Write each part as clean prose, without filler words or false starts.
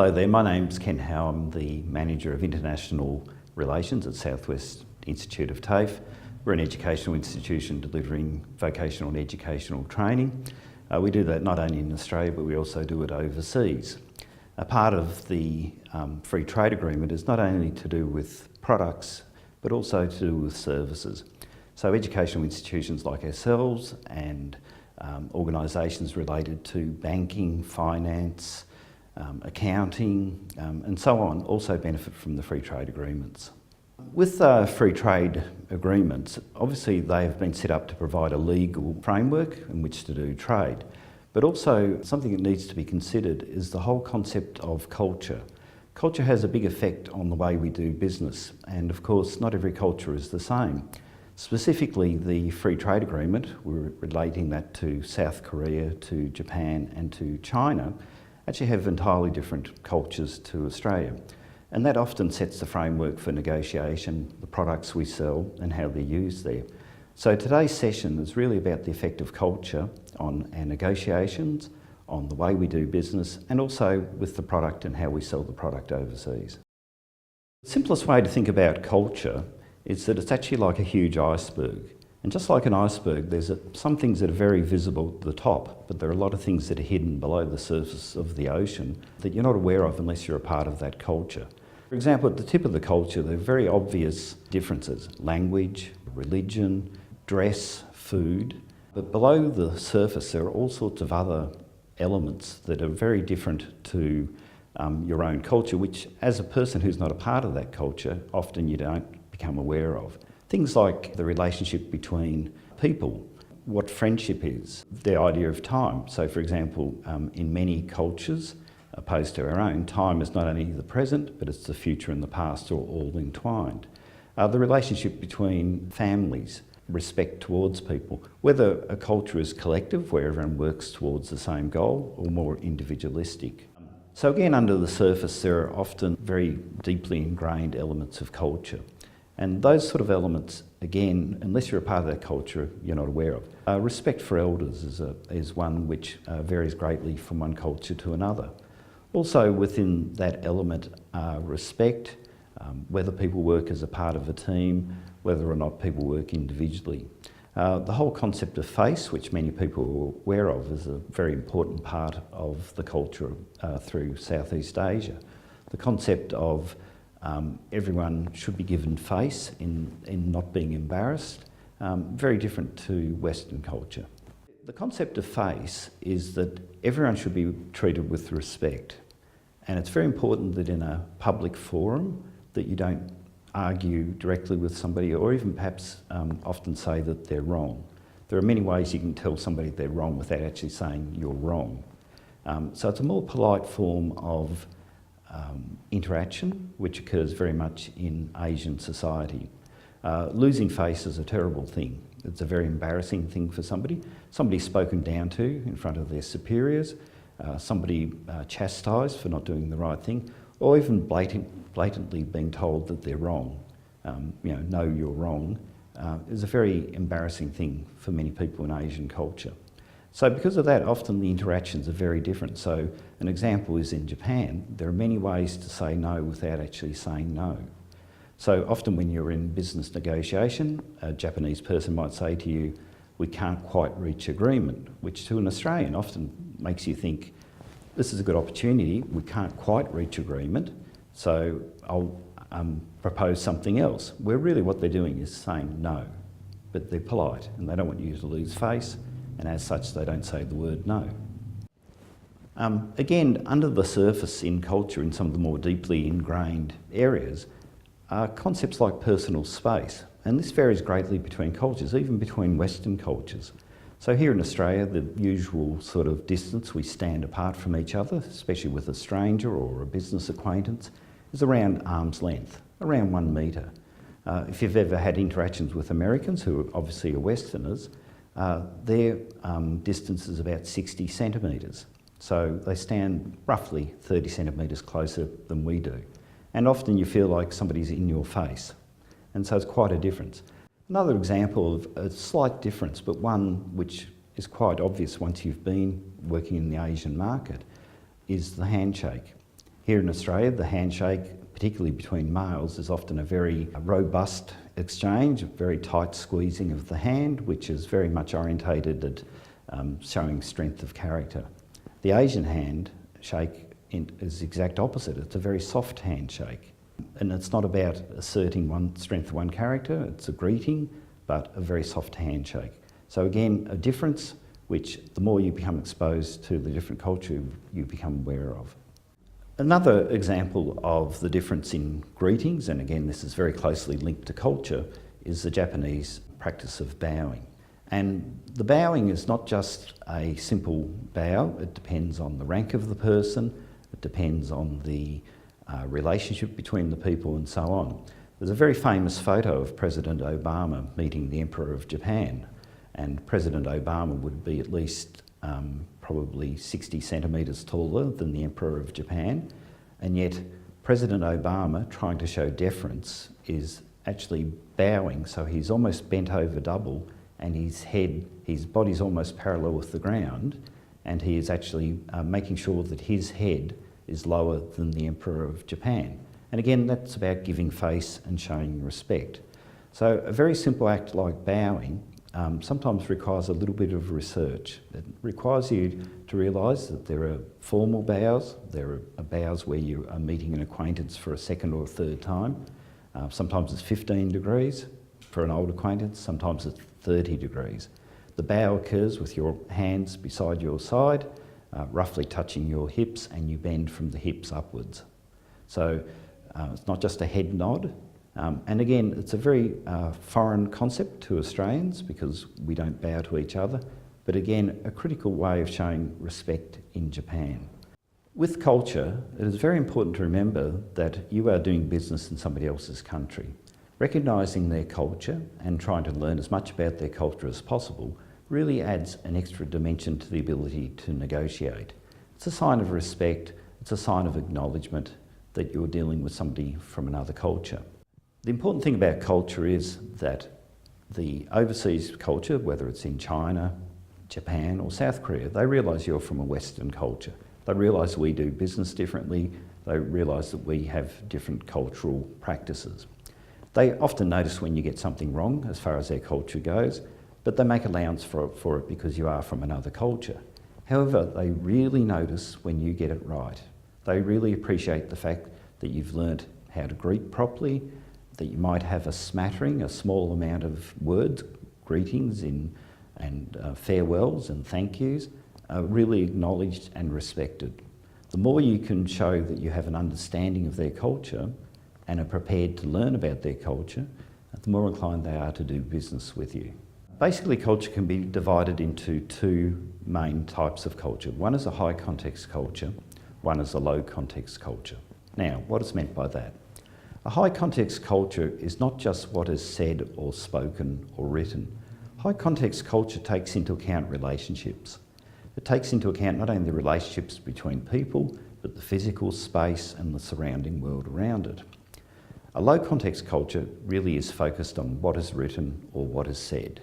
Hello there, my name's Ken Howe. I'm the Manager of International Relations at Southwest Institute of TAFE. We're an educational institution delivering vocational and educational training. We do that not only in Australia, but we also do it overseas. A part of the free trade agreement is not only to do with products, but also to do with services. So educational institutions like ourselves and organisations related to banking, finance, accounting and so on also benefit from the free trade agreements. With free trade agreements, obviously they have been set up to provide a legal framework in which to do trade, but also something that needs to be considered is the whole concept of culture. Culture has a big effect on the way we do business, and of course not every culture is the same. Specifically, the free trade agreement, we're relating that to South Korea, to Japan and to China, actually have entirely different cultures to Australia. And that often sets the framework for negotiation, the products we sell and how they're used there. So today's session is really about the effect of culture on our negotiations, on the way we do business, and also with the product and how we sell the product overseas. The simplest way to think about culture is that it's actually like a huge iceberg. And just like an iceberg, there's some things that are very visible at the top, but there are a lot of things that are hidden below the surface of the ocean that you're not aware of unless you're a part of that culture. For example, at the tip of the culture, there are very obvious differences: language, religion, dress, food. But below the surface, there are all sorts of other elements that are very different to your own culture, which as a person who's not a part of that culture, often you don't become aware of. Things like the relationship between people, what friendship is, the idea of time. So for example, in many cultures, opposed to our own, time is not only the present, but it's the future and the past are all entwined. The relationship between families, respect towards people, whether a culture is collective, where everyone works towards the same goal, or more individualistic. So again, under the surface, there are often very deeply ingrained elements of culture. And those sort of elements, again, unless you're a part of that culture, you're not aware of. Respect for elders is one which varies greatly from one culture to another. Also within that element, respect, whether people work as a part of a team, whether or not people work individually. The whole concept of face, which many people are aware of, is a very important part of the culture through Southeast Asia. The concept of everyone should be given face in not being embarrassed, very different to Western culture. The concept of face is that everyone should be treated with respect, and it's very important that in a public forum that you don't argue directly with somebody or even perhaps often say that they're wrong. There are many ways you can tell somebody they're wrong without actually saying you're wrong. So it's a more polite form of interaction, which occurs very much in Asian society. Losing face is a terrible thing. It's a very embarrassing thing for somebody. Somebody's spoken down to in front of their superiors, somebody chastised for not doing the right thing, or even blatantly being told that they're wrong. No, you're wrong, is a very embarrassing thing for many people in Asian culture. So because of that, often the interactions are very different. So an example is in Japan, there are many ways to say no without actually saying no. So often when you're in business negotiation, a Japanese person might say to you, we can't quite reach agreement, which to an Australian often makes you think, this is a good opportunity, we can't quite reach agreement, so I'll propose something else. Where really what they're doing is saying no, but they're polite and they don't want you to lose face, and as such they don't say the word no. Again, under the surface in culture, in some of the more deeply ingrained areas, are concepts like personal space, and this varies greatly between cultures, even between Western cultures. So here in Australia, the usual sort of distance we stand apart from each other, especially with a stranger or a business acquaintance, is around arm's length, around 1 metre. If you've ever had interactions with Americans, who obviously are Westerners, their distance is about 60 centimetres. So they stand roughly 30 centimetres closer than we do. And often you feel like somebody's in your face. And so it's quite a difference. Another example of a slight difference, but one which is quite obvious once you've been working in the Asian market, is the handshake. Here in Australia, the handshake, particularly between males, is often a very robust exchange, a very tight squeezing of the hand, which is very much orientated at showing strength of character. The Asian handshake is the exact opposite. It's a very soft handshake. And it's not about asserting one strength of one character, it's a greeting, but a very soft handshake. So again, a difference which the more you become exposed to the different culture, you become aware of. Another example of the difference in greetings, and again this is very closely linked to culture, is the Japanese practice of bowing. And the bowing is not just a simple bow, it depends on the rank of the person, it depends on the relationship between the people and so on. There's a very famous photo of President Obama meeting the Emperor of Japan, and President Obama would be at least probably 60 centimetres taller than the Emperor of Japan, and yet President Obama, trying to show deference, is actually bowing, so he's almost bent over double, and his body's almost parallel with the ground, and he is actually making sure that his head is lower than the Emperor of Japan. And again, that's about giving face and showing respect. So a very simple act like bowing sometimes requires a little bit of research. It requires you to realise that there are formal bows, there are bows where you are meeting an acquaintance for a second or a third time. Sometimes it's 15 degrees for an old acquaintance, sometimes it's 30 degrees. The bow occurs with your hands beside your side, roughly touching your hips, and you bend from the hips upwards. So it's not just a head nod. And again, it's a very foreign concept to Australians because we don't bow to each other, but again, a critical way of showing respect in Japan. With culture, it is very important to remember that you are doing business in somebody else's country. Recognising their culture and trying to learn as much about their culture as possible really adds an extra dimension to the ability to negotiate. It's a sign of respect, it's a sign of acknowledgement that you're dealing with somebody from another culture. The important thing about culture is that the overseas culture, whether it's in China, Japan or South Korea, they realise you're from a Western culture. They realise we do business differently, they realise that we have different cultural practices. They often notice when you get something wrong as far as their culture goes, but they make allowance for it because you are from another culture. However, they really notice when you get it right. They really appreciate the fact that you've learnt how to greet properly, that you might have a smattering, a small amount of words, greetings and farewells and thank yous, are really acknowledged and respected. The more you can show that you have an understanding of their culture and are prepared to learn about their culture, the more inclined they are to do business with you. Basically, culture can be divided into two main types of culture. One is a high context culture, one is a low context culture. Now, what is meant by that? A high context culture is not just what is said or spoken or written. High context culture takes into account relationships. It takes into account not only the relationships between people, but the physical space and the surrounding world around it. A low context culture really is focused on what is written or what is said.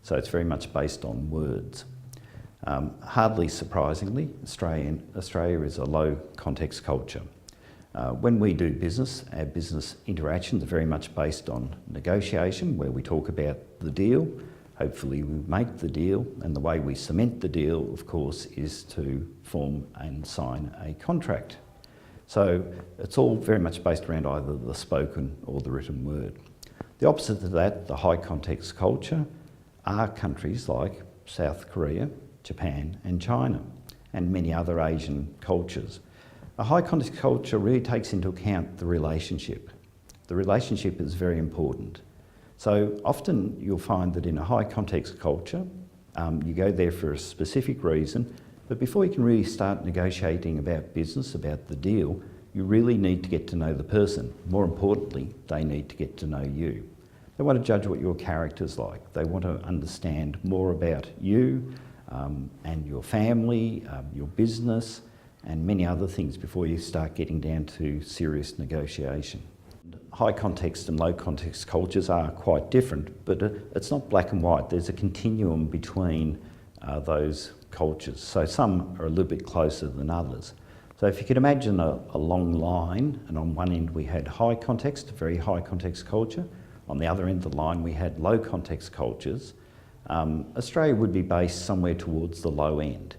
So it's very much based on words. Hardly surprisingly, Australia is a low context culture. When we do business, our business interactions are very much based on negotiation, where we talk about the deal. Hopefully we make the deal, and the way we cement the deal, of course, is to form and sign a contract. So it's all very much based around either the spoken or the written word. The opposite of that, the high context culture, are countries like South Korea, Japan and China, and many other Asian cultures. A high context culture really takes into account the relationship. The relationship is very important. So often you'll find that in a high context culture, you go there for a specific reason, but before you can really start negotiating about business, about the deal, you really need to get to know the person. More importantly, they need to get to know you. They want to judge what your character's like. They want to understand more about you and your family, your business, and many other things before you start getting down to serious negotiation. High context and low context cultures are quite different, but it's not black and white. There's a continuum between those cultures. So some are a little bit closer than others. So if you could imagine a long line, and on one end we had high context, very high context culture. On the other end of the line we had low context cultures. Australia would be based somewhere towards the low end.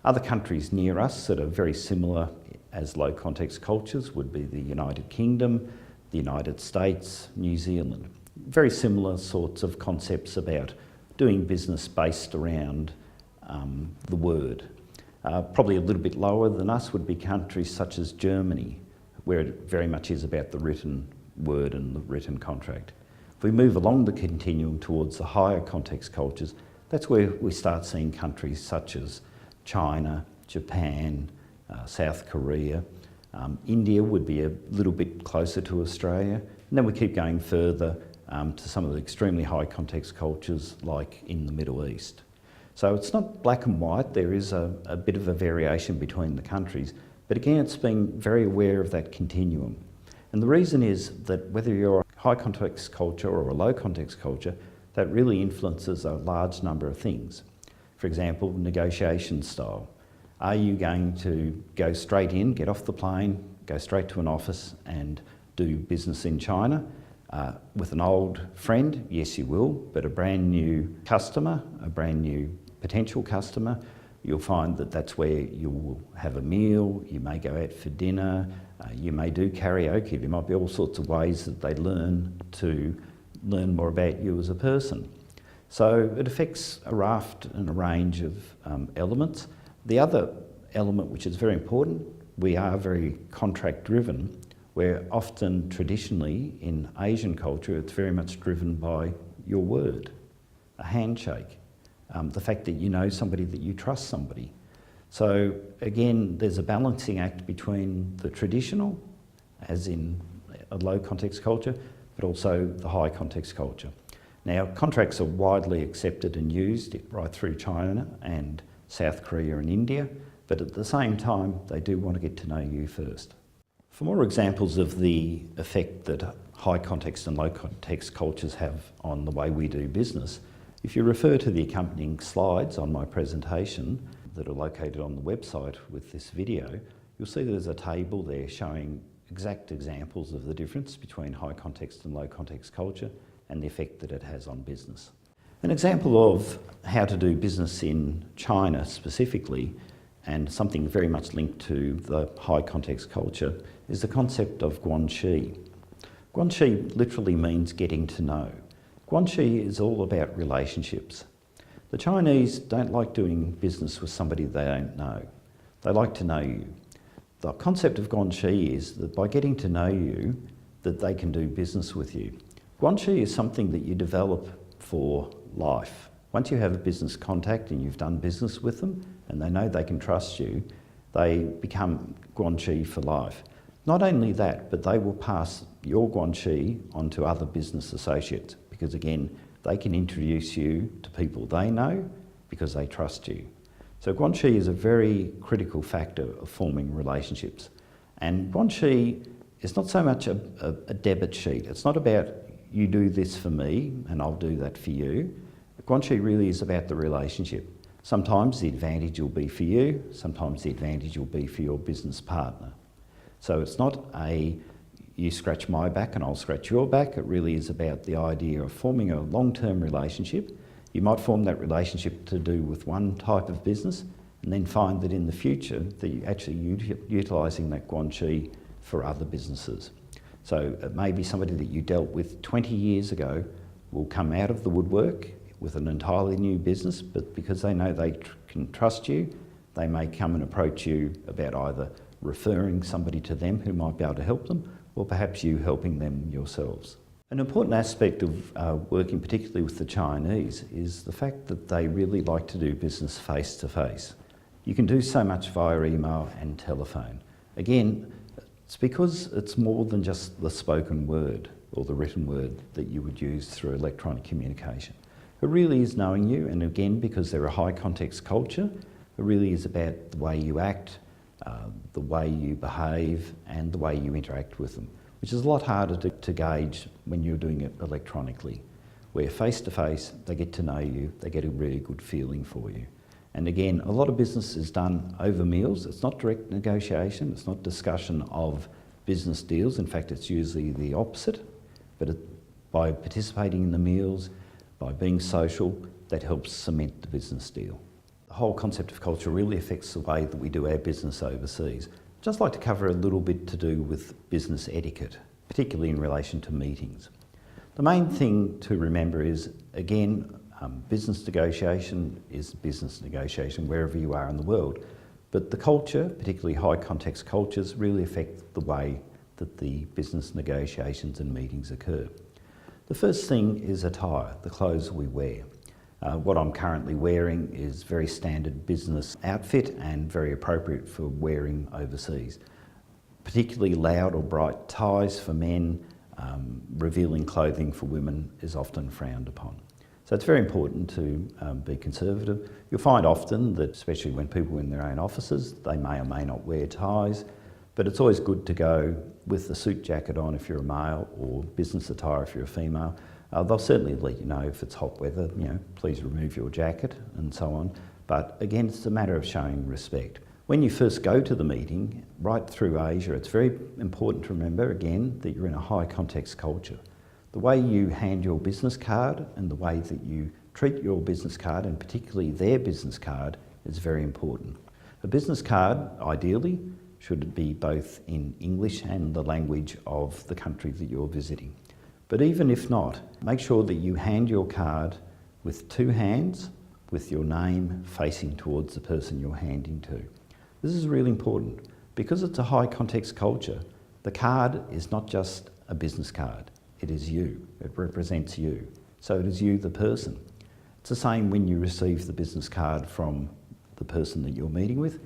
Other countries near us that are very similar as low context cultures would be the United Kingdom, the United States, New Zealand. Very similar sorts of concepts about doing business based around the word. Probably a little bit lower than us would be countries such as Germany, where it very much is about the written word and the written contract. If we move along the continuum towards the higher context cultures, that's where we start seeing countries such as China, Japan, South Korea. India would be a little bit closer to Australia. And then we keep going further to some of the extremely high context cultures like in the Middle East. So it's not black and white, there is a bit of a variation between the countries, but again it's being very aware of that continuum. And the reason is that whether you're a high context culture or a low context culture, that really influences a large number of things. For example, negotiation style. Are you going to go straight in, get off the plane, go straight to an office and do business in China? With an old friend, yes you will, but a brand new customer, a brand new potential customer, you'll find that that's where you will have a meal, you may go out for dinner, you may do karaoke. There might be all sorts of ways that they learn more about you as a person. So it affects a raft and a range of elements. The other element which is very important, we are very contract driven, where often traditionally in Asian culture it's very much driven by your word, a handshake. The fact that you know somebody, that you trust somebody. So again, there's a balancing act between the traditional, as in a low context culture, but also the high context culture. Now, contracts are widely accepted and used right through China and South Korea and India, but at the same time, they do want to get to know you first. For more examples of the effect that high context and low context cultures have on the way we do business, if you refer to the accompanying slides on my presentation that are located on the website with this video, you'll see there's a table there showing exact examples of the difference between high context and low context culture and the effect that it has on business. An example of how to do business in China specifically, and something very much linked to the high context culture, is the concept of guanxi. Guanxi literally means getting to know. Guanxi is all about relationships. The Chinese don't like doing business with somebody they don't know. They like to know you. The concept of guanxi is that by getting to know you, that they can do business with you. Guanxi is something that you develop for life. Once you have a business contact and you've done business with them and they know they can trust you, they become guanxi for life. Not only that, but they will pass your guanxi on to other business associates because again, they can introduce you to people they know because they trust you. So guanxi is a very critical factor of forming relationships. And guanxi is not so much a debit sheet. It's not about you do this for me and I'll do that for you. Guanxi really is about the relationship. Sometimes the advantage will be for you, sometimes the advantage will be for your business partner. So it's not a you scratch my back and I'll scratch your back. It really is about the idea of forming a long-term relationship. You might form that relationship to do with one type of business and then find that in the future that you're actually utilising that guanxi for other businesses. So it may be somebody that you dealt with 20 years ago will come out of the woodwork with an entirely new business, but because they know they can trust you, they may come and approach you about either referring somebody to them who might be able to help them, or perhaps you helping them yourselves. An important aspect of working particularly with the Chinese is the fact that they really like to do business face to face. You can do so much via email and telephone. Again, it's because it's more than just the spoken word or the written word that you would use through electronic communication. It really is knowing you, and again, because they're a high context culture, it really is about the way you act, the way you behave, and the way you interact with them, which is a lot harder to gauge when you're doing it electronically. Where face to face, they get to know you, they get a really good feeling for you. And again, a lot of business is done over meals. It's not direct negotiation, it's not discussion of business deals. In fact, it's usually the opposite. But by participating in the meals, by being social, that helps cement the business deal. The whole concept of culture really affects the way that we do our business overseas. I'd just like to cover a little bit to do with business etiquette, particularly in relation to meetings. The main thing to remember is, again, business negotiation is business negotiation wherever you are in the world, but the culture, particularly high context cultures, really affect the way that the business negotiations and meetings occur. The first thing is attire, the clothes we wear. What I'm currently wearing is very standard business outfit and very appropriate for wearing overseas. Particularly loud or bright ties for men, revealing clothing for women is often frowned upon. So it's very important to be conservative. You'll find often that, especially when people are in their own offices, they may or may not wear ties, but it's always good to go with a suit jacket on if you're a male, or business attire if you're a female. They'll certainly let you know if it's hot weather, please remove your jacket and so on. But again, it's a matter of showing respect. When you first go to the meeting, right through Asia, it's very important to remember, again, that you're in a high context culture. The way you hand your business card and the way that you treat your business card, and particularly their business card, is very important. A business card, ideally, should be both in English and the language of the country that you're visiting. But even if not, make sure that you hand your card with two hands, with your name facing towards the person you're handing to. This is really important. Because it's a high context culture, the card is not just a business card, it is you, it represents you. So it is you, the person. It's the same when you receive the business card from the person that you're meeting with.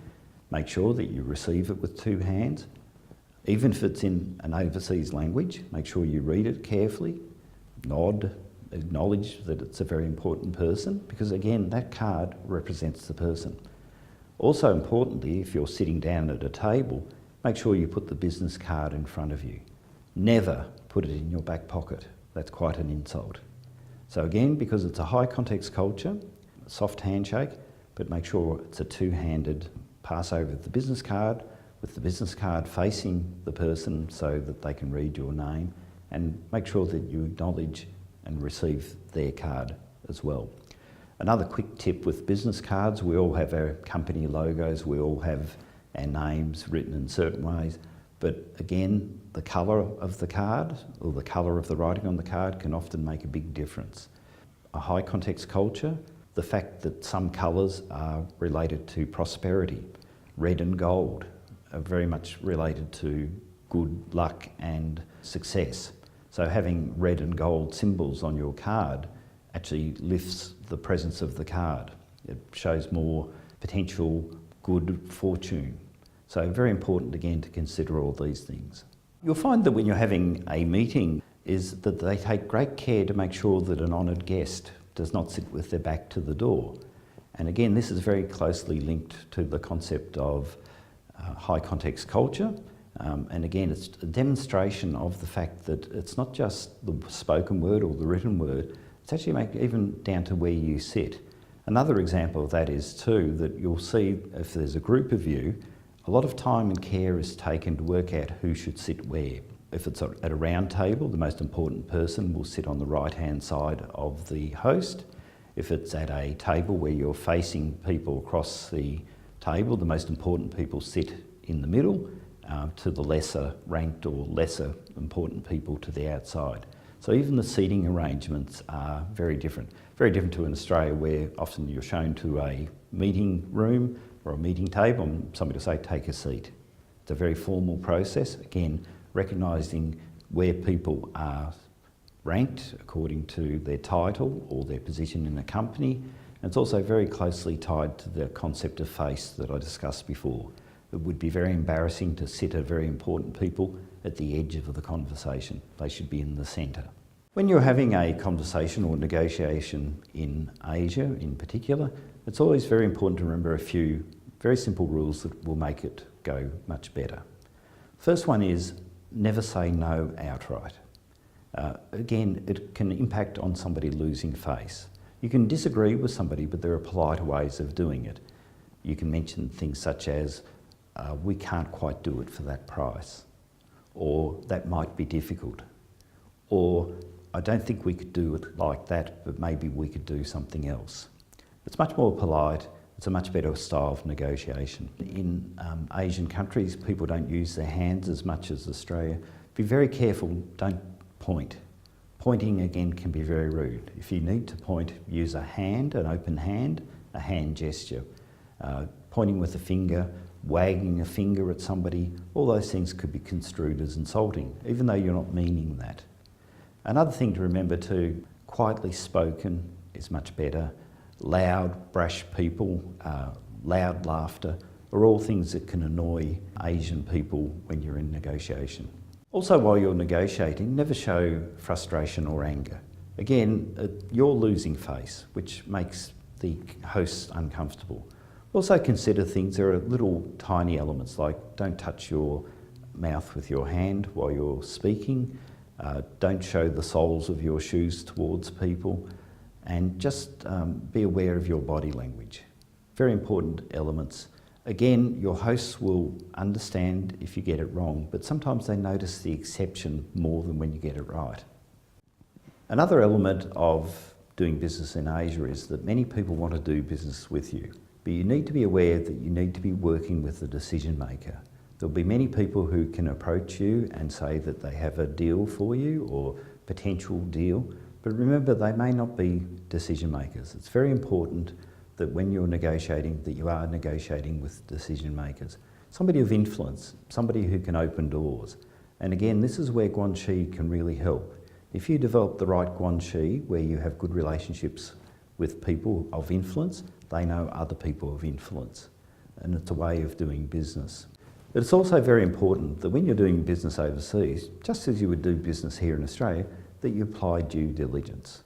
Make sure that you receive it with two hands. Even if it's in an overseas language, make sure you read it carefully, nod, acknowledge that it's a very important person, because again, that card represents the person. Also importantly, if you're sitting down at a table, make sure you put the business card in front of you. Never put it in your back pocket. That's quite an insult. So again, because it's a high context culture, a soft handshake, but make sure it's a two-handed pass over the business card, with the business card facing the person so that they can read your name, and make sure that you acknowledge and receive their card as well. Another quick tip with business cards, we all have our company logos, we all have our names written in certain ways, but again, the colour of the card or the colour of the writing on the card can often make a big difference. A high context culture, the fact that some colours are related to prosperity, red and gold, are very much related to good luck and success. So having red and gold symbols on your card actually lifts the presence of the card. It shows more potential good fortune. So very important again to consider all these things. You'll find that when you're having a meeting is that they take great care to make sure that an honoured guest does not sit with their back to the door. And again, this is very closely linked to the concept of high context culture, and again it's a demonstration of the fact that it's not just the spoken word or the written word, it's actually even down to where you sit. Another example of that is too that you'll see if there's a group of you, a lot of time and care is taken to work out who should sit where. If it's at a round table, the most important person will sit on the right hand side of the host. If it's at a table where you're facing people across the table, the most important people sit in the middle, to the lesser ranked or lesser important people to the outside. So even the seating arrangements are very different. Very different to in Australia, where often you're shown to a meeting room or a meeting table and somebody will say, take a seat. It's a very formal process, again, recognising where people are ranked according to their title or their position in the company. And it's also very closely tied to the concept of face that I discussed before. It would be very embarrassing to sit at very important people at the edge of the conversation. They should be in the centre. When you're having a conversation or negotiation in Asia in particular, it's always very important to remember a few very simple rules that will make it go much better. First one is never say no outright. Again, it can impact on somebody losing face. You can disagree with somebody, but there are politer ways of doing it. You can mention things such as, we can't quite do it for that price, or that might be difficult, or I don't think we could do it like that, but maybe we could do something else. It's much more polite. It's a much better style of negotiation. In Asian countries, people don't use their hands as much as Australia. Be very careful, don't point. Pointing again can be very rude. If you need to point, use a hand, an open hand, a hand gesture. Pointing with a finger, wagging a finger at somebody, all those things could be construed as insulting, even though you're not meaning that. Another thing to remember too, quietly spoken is much better. Loud, brash people, loud laughter are all things that can annoy Asian people when you're in negotiation. Also, while you're negotiating, never show frustration or anger. Again, you're losing face, which makes the hosts uncomfortable. Also consider things, there are little tiny elements like don't touch your mouth with your hand while you're speaking, don't show the soles of your shoes towards people, and just be aware of your body language. Very important elements. Again, your hosts will understand if you get it wrong, but sometimes they notice the exception more than when you get it right. Another element of doing business in Asia is that many people want to do business with you, but you need to be aware that you need to be working with the decision maker. There'll be many people who can approach you and say that they have a deal for you or potential deal, but remember they may not be decision makers. It's very important that when you're negotiating, that you are negotiating with decision makers. Somebody of influence, somebody who can open doors. And again, this is where guanxi can really help. If you develop the right guanxi, where you have good relationships with people of influence, they know other people of influence. And it's a way of doing business. But it's also very important that when you're doing business overseas, just as you would do business here in Australia, that you apply due diligence.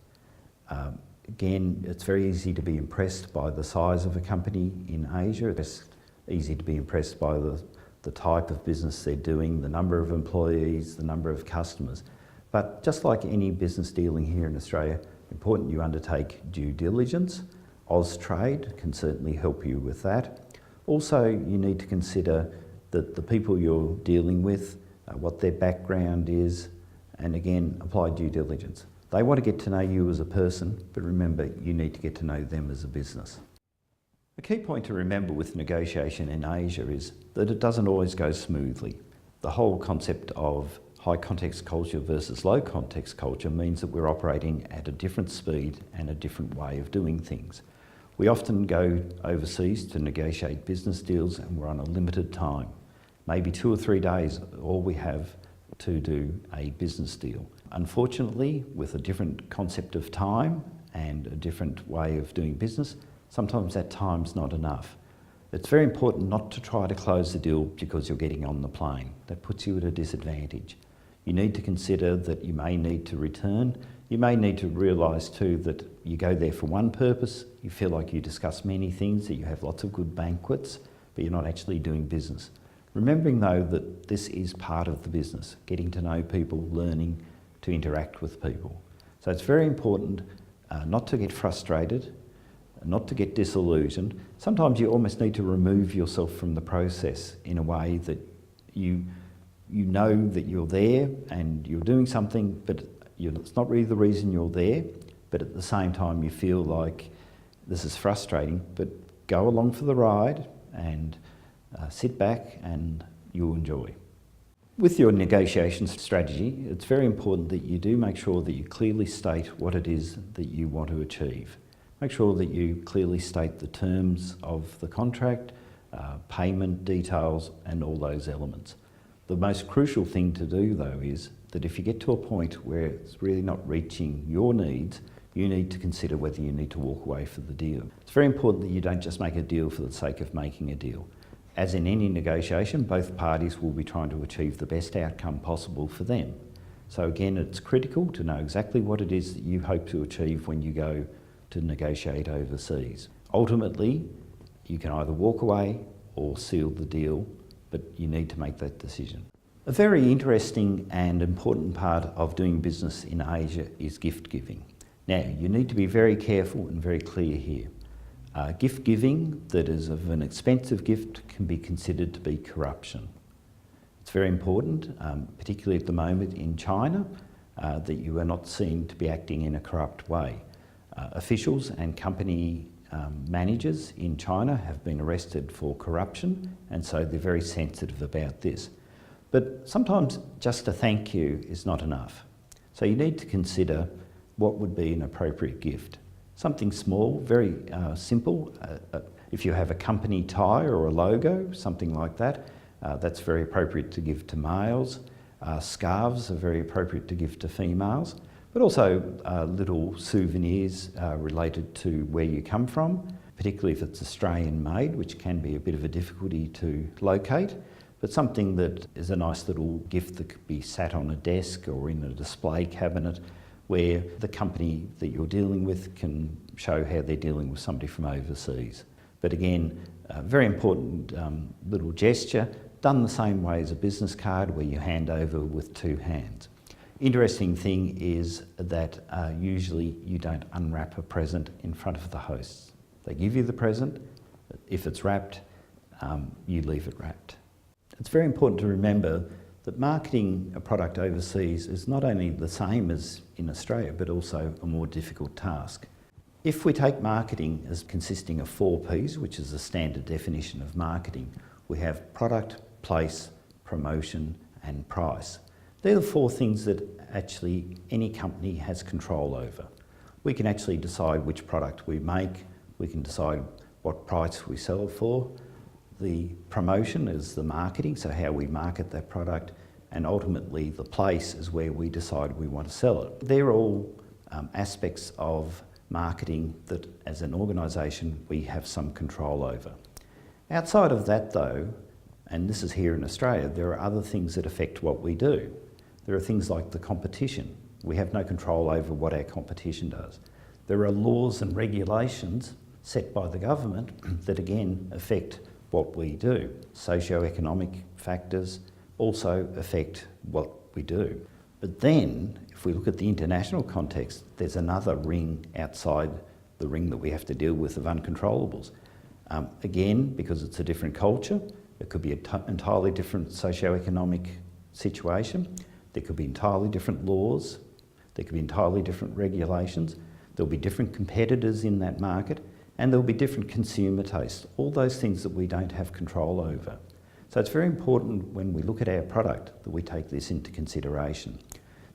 Again, it's very easy to be impressed by the size of a company in Asia. It's easy to be impressed by the type of business they're doing, the number of employees, the number of customers. But just like any business dealing here in Australia, important you undertake due diligence. Austrade can certainly help you with that. Also, you need to consider that the people you're dealing with, what their background is, and again, apply due diligence. They want to get to know you as a person, but remember, you need to get to know them as a business. A key point to remember with negotiation in Asia is that it doesn't always go smoothly. The whole concept of high context culture versus low context culture means that we're operating at a different speed and a different way of doing things. We often go overseas to negotiate business deals and we're on a limited time. Maybe 2 or 3 days, all we have to do a business deal. Unfortunately, with a different concept of time and a different way of doing business, sometimes that time's not enough. It's very important not to try to close the deal because you're getting on the plane. That puts you at a disadvantage. You need to consider that you may need to return. You may need to realise too that you go there for one purpose, you feel like you discuss many things, that you have lots of good banquets, but you're not actually doing business. Remembering though that this is part of the business, getting to know people, learning to interact with people. So it's very important not to get frustrated, not to get disillusioned. Sometimes you almost need to remove yourself from the process in a way that you know that you're there and you're doing something, but it's not really the reason you're there, but at the same time you feel like this is frustrating, but go along for the ride and sit back and you'll enjoy. With your negotiation strategy, it's very important that you do make sure that you clearly state what it is that you want to achieve. Make sure that you clearly state the terms of the contract, payment details and all those elements. The most crucial thing to do though is that if you get to a point where it's really not reaching your needs, you need to consider whether you need to walk away from the deal. It's very important that you don't just make a deal for the sake of making a deal. As in any negotiation, both parties will be trying to achieve the best outcome possible for them. So again, it's critical to know exactly what it is that you hope to achieve when you go to negotiate overseas. Ultimately, you can either walk away or seal the deal, but you need to make that decision. A very interesting and important part of doing business in Asia is gift giving. Now, you need to be very careful and very clear here. Gift giving that is of an expensive gift can be considered to be corruption. It's very important, particularly at the moment in China, that you are not seen to be acting in a corrupt way. Officials and company managers in China have been arrested for corruption, and so they're very sensitive about this. But sometimes just a thank you is not enough. So you need to consider what would be an appropriate gift. Something small, very simple. If you have a company tie or a logo, something like that, that's very appropriate to give to males. Scarves are very appropriate to give to females, but also little souvenirs related to where you come from, particularly if it's Australian made, which can be a bit of a difficulty to locate, but something that is a nice little gift that could be sat on a desk or in a display cabinet, where the company that you're dealing with can show how they're dealing with somebody from overseas. But again, a very important little gesture, done the same way as a business card where you hand over with two hands. Interesting thing is that usually you don't unwrap a present in front of the hosts. They give you the present, if it's wrapped, you leave it wrapped. It's very important to remember that marketing a product overseas is not only the same as in Australia, but also a more difficult task. If we take marketing as consisting of 4 Ps, which is the standard definition of marketing, we have product, place, promotion, and price. They're the 4 things that actually any company has control over. We can actually decide which product we make, we can decide what price we sell it for. The promotion is the marketing, so how we market that product, and ultimately the place is where we decide we want to sell it. They're all aspects of marketing that as an organisation we have some control over. Outside of that though, and this is here in Australia, there are other things that affect what we do. There are things like the competition. We have no control over what our competition does. There are laws and regulations set by the government that again affect what we do. Socio-economic factors also affect what we do. But then, if we look at the international context, there's another ring outside the ring that we have to deal with of uncontrollables. Again, because it's a different culture, it could be an entirely different socio-economic situation, there could be entirely different laws, there could be entirely different regulations, there'll be different competitors in that market, and there'll be different consumer tastes, all those things that we don't have control over. So it's very important when we look at our product that we take this into consideration.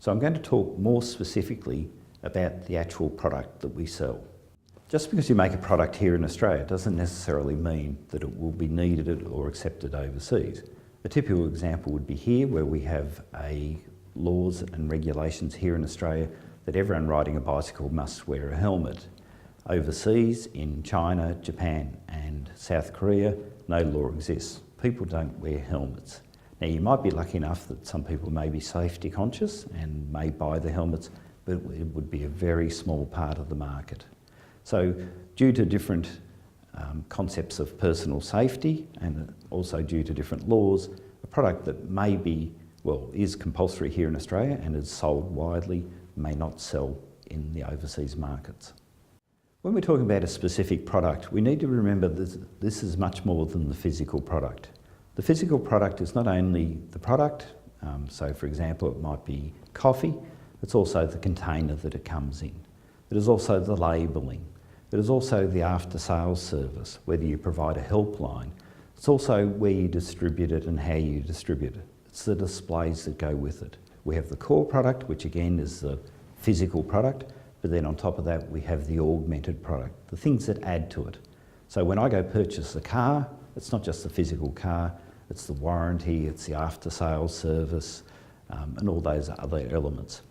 So I'm going to talk more specifically about the actual product that we sell. Just because you make a product here in Australia doesn't necessarily mean that it will be needed or accepted overseas. A typical example would be here, where we have laws and regulations here in Australia that everyone riding a bicycle must wear a helmet. Overseas, in China, Japan and South Korea, no law exists. People don't wear helmets. Now you might be lucky enough that some people may be safety conscious and may buy the helmets, but it would be a very small part of the market. So due to different concepts of personal safety and also due to different laws, a product that may be, is compulsory here in Australia and is sold widely may not sell in the overseas markets. When we're talking about a specific product, we need to remember that this is much more than the physical product. The physical product is not only the product, so for example it might be coffee, it's also the container that it comes in. It is also the labelling. It is also the after-sales service, whether you provide a helpline. It's also where you distribute it and how you distribute it. It's the displays that go with it. We have the core product, which again is the physical product, but then on top of that we have the augmented product, the things that add to it. So when I go purchase a car, it's not just the physical car, it's the warranty, it's the after-sales service, and all those other elements.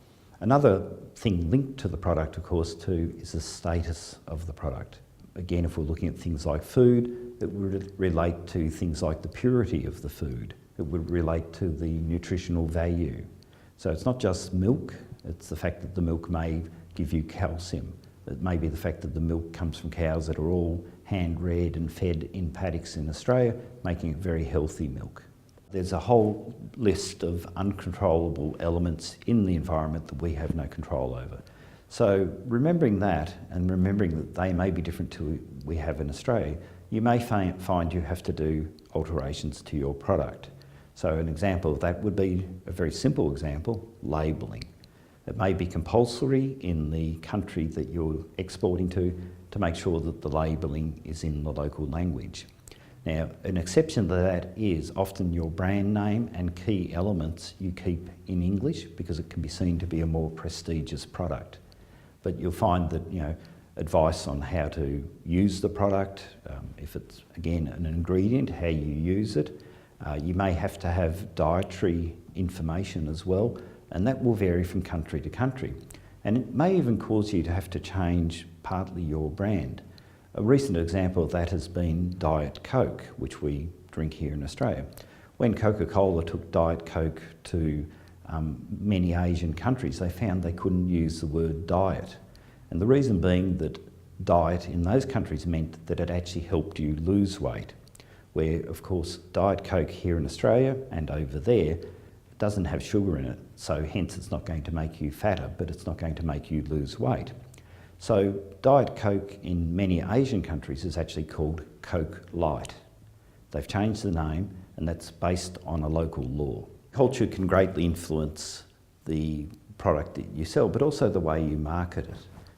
Another thing linked to the product, of course, too, is the status of the product. Again, if we're looking at things like food, it would relate to things like the purity of the food. It would relate to the nutritional value. So it's not just milk, it's the fact that the milk may give you calcium. It may be the fact that the milk comes from cows that are all hand-reared and fed in paddocks in Australia, making it very healthy milk. There's a whole list of uncontrollable elements in the environment that we have no control over. So remembering that and remembering that they may be different to we have in Australia, you may find you have to do alterations to your product. So an example of that would be a very simple example, labelling. It may be compulsory in the country that you're exporting to make sure that the labelling is in the local language. Now, an exception to that is often your brand name and key elements you keep in English because it can be seen to be a more prestigious product. But you'll find that, advice on how to use the product, if it's, again, an ingredient, how you use it. You may have to have dietary information as well, and that will vary from country to country. And it may even cause you to have to change partly your brand. A recent example of that has been Diet Coke, which we drink here in Australia. When Coca-Cola took Diet Coke to many Asian countries, they found they couldn't use the word diet. And the reason being that diet in those countries meant that it actually helped you lose weight, where of course Diet Coke here in Australia and over there doesn't have sugar in it, so hence it's not going to make you fatter, but it's not going to make you lose weight. So Diet Coke in many Asian countries is actually called Coke Light. They've changed the name, and that's based on a local law. Culture can greatly influence the product that you sell, but also the way you market it.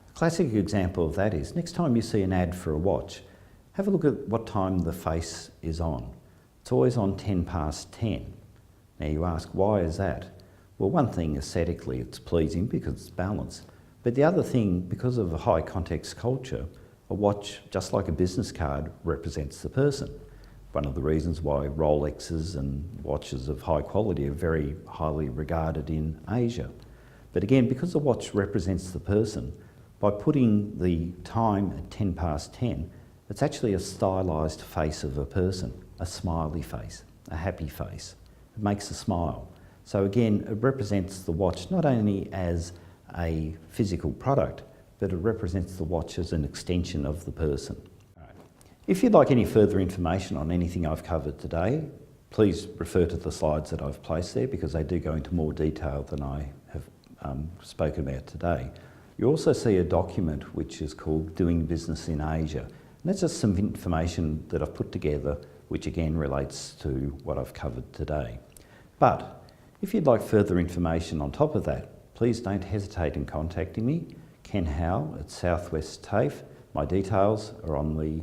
A classic example of that is next time you see an ad for a watch, have a look at what time the face is on. It's always on 10:10. Now you ask, why is that? Well, one thing, aesthetically, it's pleasing because it's balanced. But the other thing, because of a high context culture, a watch, just like a business card, represents the person. One of the reasons why Rolexes and watches of high quality are very highly regarded in Asia. But again, because the watch represents the person, by putting the time at 10:10, it's actually a stylised face of a person, a smiley face, a happy face. It makes a smile. So again, it represents the watch not only as a physical product, but it represents the watch as an extension of the person. If you'd like any further information on anything I've covered today, please refer to the slides that I've placed there because they do go into more detail than I have spoken about today. You also see a document which is called Doing Business in Asia. And that's just some information that I've put together which again relates to what I've covered today. But if you'd like further information on top of that, please don't hesitate in contacting me, Ken Howell at Southwest TAFE. My details are on the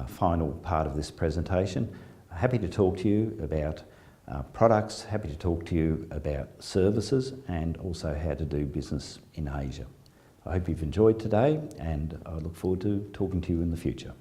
final part of this presentation. Happy to talk to you about products, happy to talk to you about services and also how to do business in Asia. I hope you've enjoyed today and I look forward to talking to you in the future.